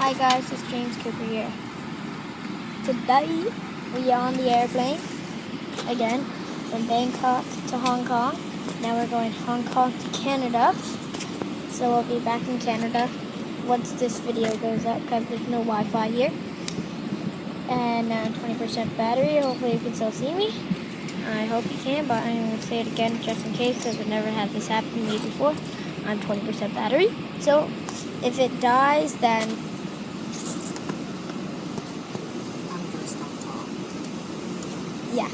Hi guys, it's James Cooper here. Today we are on the airplane again from Bangkok to Hong Kong. Now we're going Hong Kong to Canada. So we'll be back in Canada once this video goes up because there's no Wi-Fi here. And 20% battery. Hopefully you can still see me. I hope you can, but I'm going to say it again just in case because I've never had this happen to me before. I'm 20% battery. So if it dies, then yeah.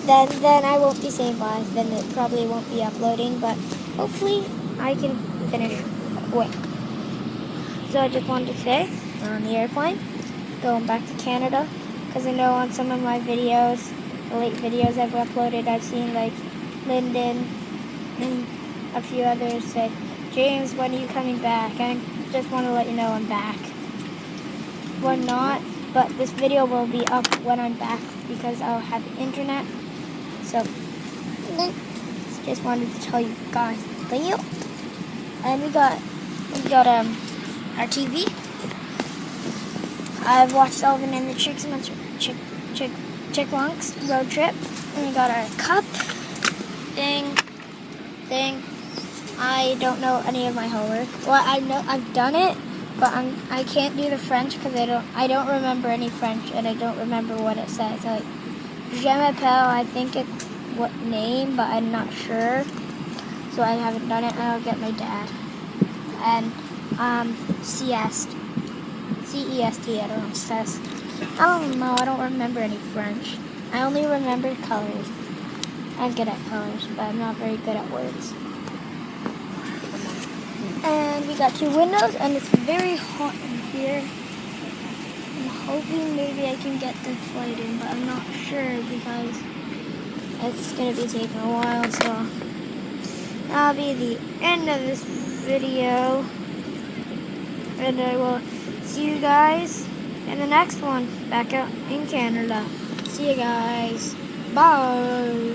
then I won't be saying bye. Then it probably won't be uploading, but hopefully I can finish quick. So I just wanted to say we're on the airplane going back to Canada because I know on some of my videos, the late videos I've uploaded, I've seen like Lyndon and a few others say, James, when are you coming back? I just want to let you know I'm back. We're not, but this video will be up when I'm back because I'll have internet. So, just wanted to tell you guys that. And we got our TV. I've watched Alvin and the Chipmunks road trip. And we got our cup thing. I don't know any of my homework. Well, I know I've done it, but I can't do the French because I don't remember any French and I don't remember what it says. Like je m'appelle, I think it's what name, but I'm not sure. So I haven't done it. I'll get my dad. And CEST, I don't know, CEST. I don't know. I don't remember any French. I only remember colors. I'm good at colors, but I'm not very good at words. And we got 2 windows, and it's very hot in here. I'm hoping maybe I can get the flight in, but I'm not sure because it's going to be taking a while. So that'll be the end of this video. And I will see you guys in the next one back out in Canada. See you guys. Bye.